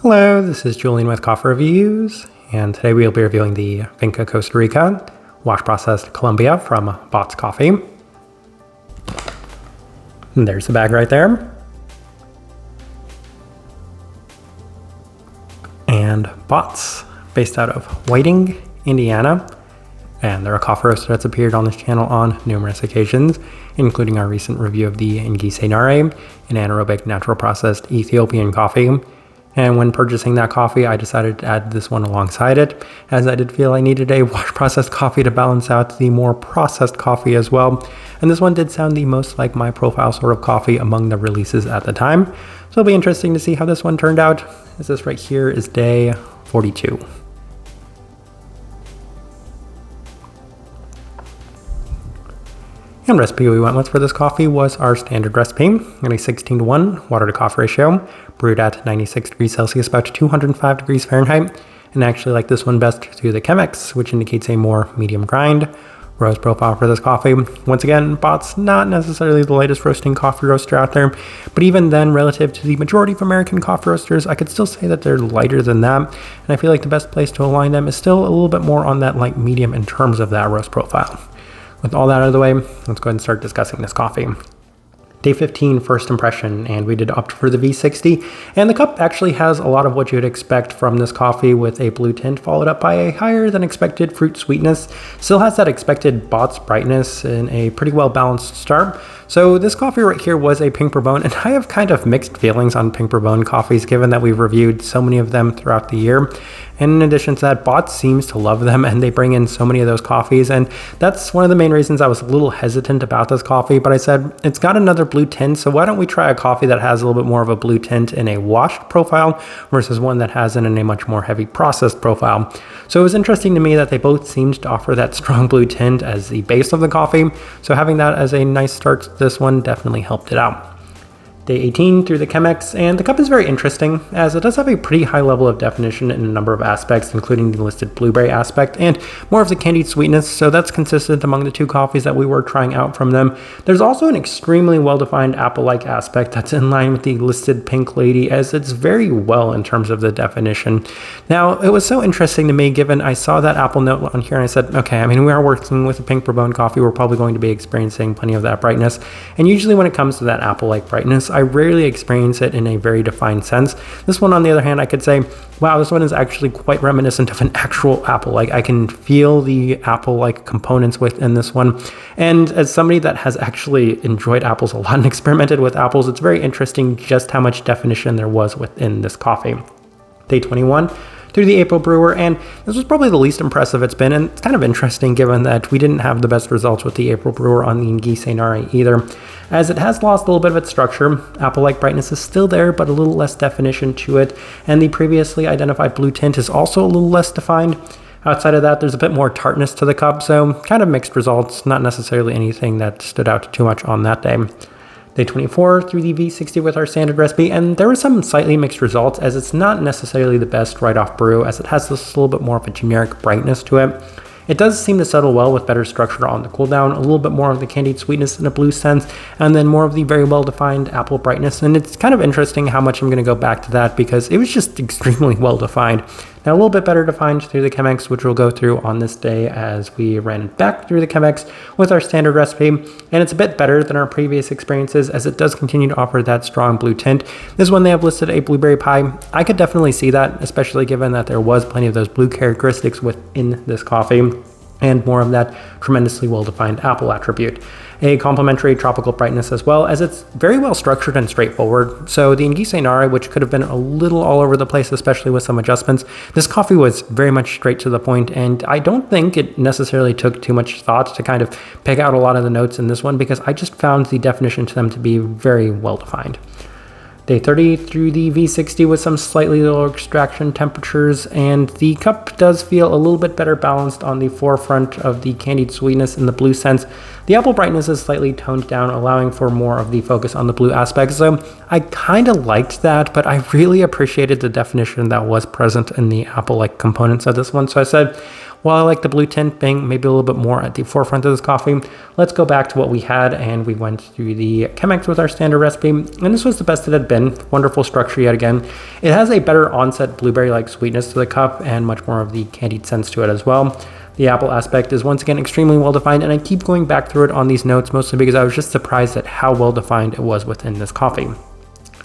Hello, this is Julian with Coffee Reviews, and today we'll be reviewing the Finca Costa Rica wash processed Colombia from Botz Coffee. And there's the bag right there. And Botz, based out of Whiting, Indiana. And they're a coffee roaster that's appeared on this channel on numerous occasions, including our recent review of the Nare, an anaerobic natural processed Ethiopian coffee. And when purchasing that coffee, I decided to add this one alongside it, as I did feel I needed a wash processed coffee to balance out the more processed coffee as well. And this one did sound the most like my profile sort of coffee among the releases at the time. So it'll be interesting to see how this one turned out, as this right here is day 42. And recipe we went with for this coffee was our standard recipe, in a 16:1 water to coffee ratio, brewed at 96 degrees Celsius, about 205 degrees Fahrenheit, and I actually like this one best through the Chemex, which indicates a more medium grind. Roast profile for this coffee, once again, Botz not necessarily the latest roasting coffee roaster out there, but even then, relative to the majority of American coffee roasters, I could still say that they're lighter than that, and I feel like the best place to align them is still a little bit more on that light medium in terms of that roast profile. With all that out of the way, let's go ahead and start discussing this coffee. Day 15, first impression, and we did opt for the V60, and the cup actually has a lot of what you would expect from this coffee, with a blue tint followed up by a higher than expected fruit sweetness. Still has that expected Botz brightness in a pretty well balanced start. So this coffee right here was a pink bourbon, and I have kind of mixed feelings on pink bourbon coffees given that we've reviewed so many of them throughout the year. And in addition to that, Botz seems to love them, and they bring in so many of those coffees, and that's one of the main reasons I was a little hesitant about this coffee, but I said, it's got another blue tint, so why don't we try a coffee that has a little bit more of a blue tint in a washed profile versus one that has it in a much more heavy processed profile. So it was interesting to me that they both seemed to offer that strong blue tint as the base of the coffee, so having that as a nice start to this one definitely helped it out. Day 18 through the Chemex, and the cup is very interesting as it does have a pretty high level of definition in a number of aspects, including the listed blueberry aspect and more of the candied sweetness, so that's consistent among the two coffees that we were trying out from them. There's also an extremely well-defined apple-like aspect that's in line with the listed Pink Lady, as it's very well in terms of the definition. Now, it was so interesting to me given I saw that apple note on here and I said, okay, I mean, we are working with a pink bourbon coffee, we're probably going to be experiencing plenty of that brightness, and usually when it comes to that apple-like brightness, I rarely experience it in a very defined sense. This one, on the other hand, I could say, wow, this one is actually quite reminiscent of an actual apple. Like, I can feel the apple-like components within this one. And as somebody that has actually enjoyed apples a lot and experimented with apples, it's very interesting just how much definition there was within this coffee. Day 21. Through the April brewer, and this was probably the least impressive it's been, and it's kind of interesting given that we didn't have the best results with the April brewer on the Nare either, as it has lost a little bit of its structure. Apple-like brightness is still there, but a little less definition to it, and the previously identified blue tint is also a little less defined. Outside of that, there's a bit more tartness to the cup, so kind of mixed results, not necessarily anything that stood out too much on that day. Day 24 through the V60 with our standard recipe, and there were some slightly mixed results as it's not necessarily the best right-off brew, as it has this little bit more of a generic brightness to it. It does seem to settle well with better structure on the cool down, a little bit more of the candied sweetness in a blue sense, and then more of the very well-defined apple brightness. And it's kind of interesting how much I'm going to go back to that because it was just extremely well-defined. Now a little bit better defined through the Chemex, which we'll go through on this day as we ran it back through the Chemex with our standard recipe. And it's a bit better than our previous experiences as it does continue to offer that strong blue tint. This one they have listed a blueberry pie. I could definitely see that, especially given that there was plenty of those blue characteristics within this coffee and more of that tremendously well-defined apple attribute. A complementary tropical brightness as well, as it's very well structured and straightforward. So the Nare, which could have been a little all over the place, especially with some adjustments, this coffee was very much straight to the point, and I don't think it necessarily took too much thought to kind of pick out a lot of the notes in this one because I just found the definition to them to be very well defined. Day 30 through the V60 with some slightly lower extraction temperatures, and the cup does feel a little bit better balanced on the forefront of the candied sweetness in the blue sense. The apple brightness is slightly toned down, allowing for more of the focus on the blue aspect, so I kind of liked that, but I really appreciated the definition that was present in the apple-like components of this one, so I said, while I like the blue tint being maybe a little bit more at the forefront of this coffee, let's go back to what we had, and we went through the Chemex with our standard recipe, and this was the best it had been. Wonderful structure yet again. It has a better onset blueberry-like sweetness to the cup and much more of the candied sense to it as well. The apple aspect is once again extremely well defined, and I keep going back through it on these notes mostly because I was just surprised at how well defined it was within this coffee.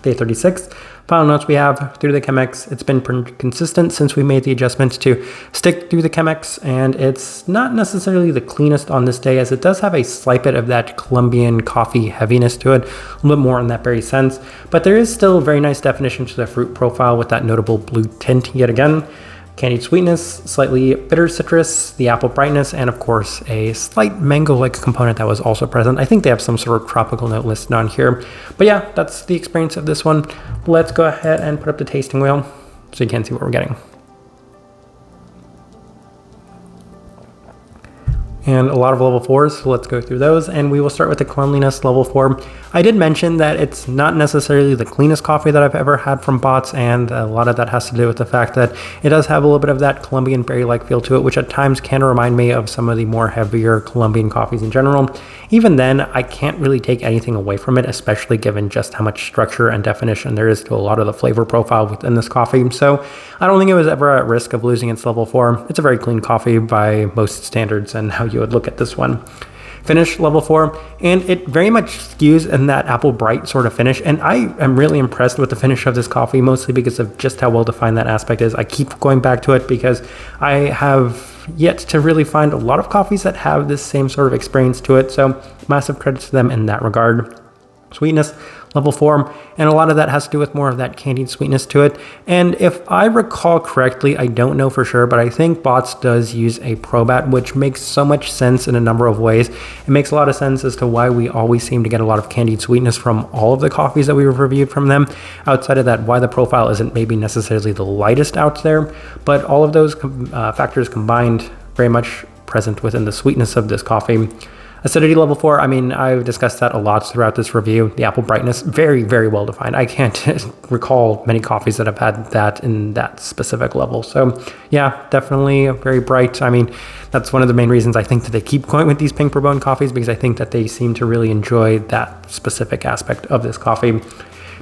Day 36, final notes we have through the Chemex. It's been pretty consistent since we made the adjustments to stick through the Chemex, and it's not necessarily the cleanest on this day, as it does have a slight bit of that Colombian coffee heaviness to it, a little bit more in that berry sense, but there is still a very nice definition to the fruit profile with that notable blue tint yet again. Candied sweetness, slightly bitter citrus, the apple brightness, and of course a slight mango-like component that was also present. I think they have some sort of tropical note listed on here. But yeah, that's the experience of this one. Let's go ahead and put up the tasting wheel so you can see what we're getting. And a lot of level 4s, so let's go through those, and we will start with the cleanliness level 4. I did mention that it's not necessarily the cleanest coffee that I've ever had from Botz, and a lot of that has to do with the fact that it does have a little bit of that Colombian berry-like feel to it, which at times can remind me of some of the more heavier Colombian coffees in general. Even then, I can't really take anything away from it, especially given just how much structure and definition there is to a lot of the flavor profile within this coffee. So I don't think it was ever at risk of losing its level 4. It's a very clean coffee by most standards and how you would look at this one. Finish level 4, and it very much skews in that apple bright sort of finish, and I am really impressed with the finish of this coffee, mostly because of just how well defined that aspect is. I keep going back to it because I have yet to really find a lot of coffees that have this same sort of experience to it, so massive credit to them in that regard. Sweetness level 4, and a lot of that has to do with more of that candied sweetness to it. And if I recall correctly, I don't know for sure, but I think Botz does use a probat, which makes so much sense in a number of ways. It makes a lot of sense as to why we always seem to get a lot of candied sweetness from all of the coffees that we've reviewed from them. Outside of that, why the profile isn't maybe necessarily the lightest out there, but all of those factors combined very much present within the sweetness of this coffee. Acidity level 4, I mean, I've discussed that a lot throughout this review. The apple brightness, very, very well defined. I can't recall many coffees that have had that in that specific level. So yeah, definitely very bright. I mean, that's one of the main reasons I think that they keep going with these pink bourbon coffees, because I think that they seem to really enjoy that specific aspect of this coffee.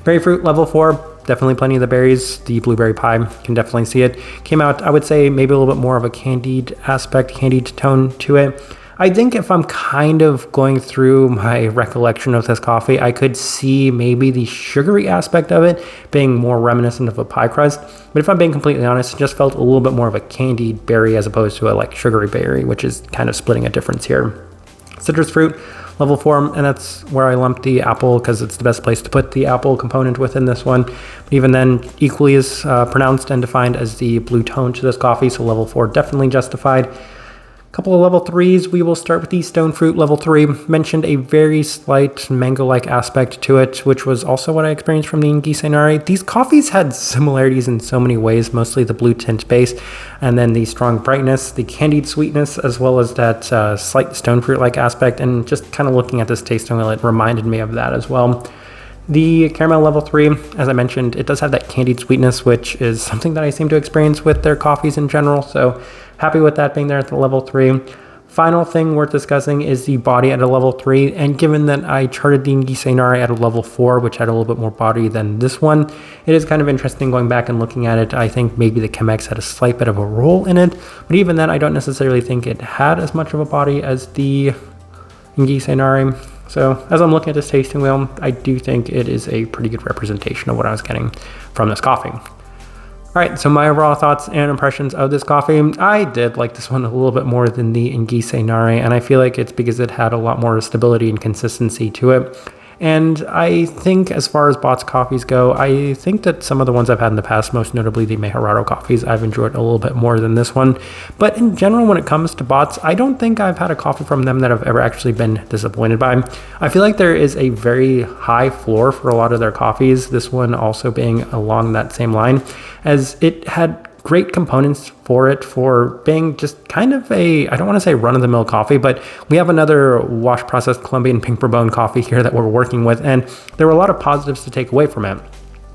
Berry fruit level 4, definitely plenty of the berries. The blueberry pie, can definitely see it. Came out, I would say, maybe a little bit more of a candied aspect, candied tone to it. I think if I'm kind of going through my recollection of this coffee, I could see maybe the sugary aspect of it being more reminiscent of a pie crust. But if I'm being completely honest, it just felt a little bit more of a candied berry as opposed to a like sugary berry, which is kind of splitting a difference here. Citrus fruit, level 4, and that's where I lumped the apple because it's the best place to put the apple component within this one. But even then, equally as pronounced and defined as the blue tone to this coffee, so level 4 definitely justified. Couple of level 3s, we will start with the stone fruit level 3. Mentioned a very slight mango-like aspect to it, which was also what I experienced from the Ingisenare. These coffees had similarities in so many ways, mostly the blue tint base, and then the strong brightness, the candied sweetness, as well as that slight stone fruit-like aspect, and just kind of looking at this tasting wheel, it reminded me of that as well. The caramel level 3, as I mentioned, it does have that candied sweetness, which is something that I seem to experience with their coffees in general, so happy with that being there at the level 3. Final thing worth discussing is the body at a level 3, and given that I charted the Ingisenare at a level 4, which had a little bit more body than this one, it is kind of interesting going back and looking at it. I think maybe the Chemex had a slight bit of a role in it, but even then I don't necessarily think it had as much of a body as the Ingisenare. So as I'm looking at this tasting wheel, I do think it is a pretty good representation of what I was getting from this coffee. All right, so my overall thoughts and impressions of this coffee. I did like this one a little bit more than the Ingisenare, and I feel like it's because it had a lot more stability and consistency to it. And I think as far as Botz coffees go, I think that some of the ones I've had in the past, most notably the Mejorado coffees, I've enjoyed a little bit more than this one. But in general, when it comes to Botz, I don't think I've had a coffee from them that I've ever actually been disappointed by. I feel like there is a very high floor for a lot of their coffees, this one also being along that same line, as it had great components for it for being just kind of a, I don't want to say run-of-the-mill coffee, but we have another wash-processed Colombian pink bourbon coffee here that we're working with, and there were a lot of positives to take away from it.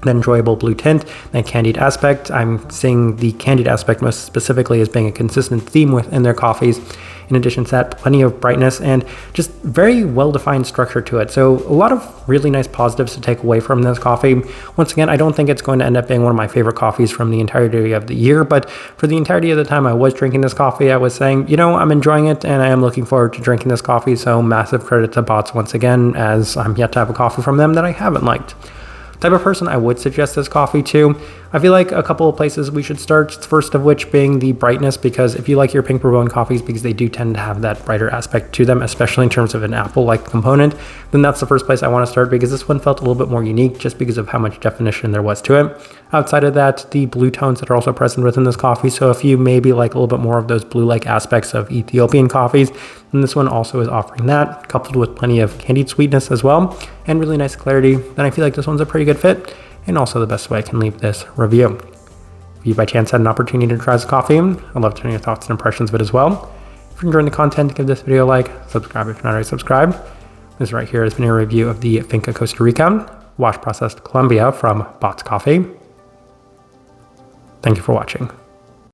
that enjoyable blue tint, that candied aspect. I'm seeing the candied aspect most specifically as being a consistent theme within their coffees. In addition to that, plenty of brightness and just very well-defined structure to it. So a lot of really nice positives to take away from this coffee. Once again, I don't think it's going to end up being one of my favorite coffees from the entirety of the year, but for the entirety of the time I was drinking this coffee, I was saying, you know, I'm enjoying it and I am looking forward to drinking this coffee. So massive credit to Botz once again, as I'm yet to have a coffee from them that I haven't liked. Type of person I would suggest this coffee to. I feel like a couple of places we should start, first of which being the brightness, because if you like your pink bourbon coffees, because they do tend to have that brighter aspect to them, especially in terms of an apple-like component, then that's the first place I want to start, because this one felt a little bit more unique just because of how much definition there was to it. Outside of that, the blue tones that are also present within this coffee, so if you maybe like a little bit more of those blue-like aspects of Ethiopian coffees, then this one also is offering that, coupled with plenty of candied sweetness as well, and really nice clarity. Then I feel like this one's a pretty good fit, and also the best way I can leave this review. If you by chance had an opportunity to try this coffee, I'd love to know your thoughts and impressions of it as well. If you're enjoying the content, give this video a like, subscribe if you're not already subscribed. This right here has been a review of the Finca Costa Rica wash processed Colombia from Botz Coffee. Thank you for watching.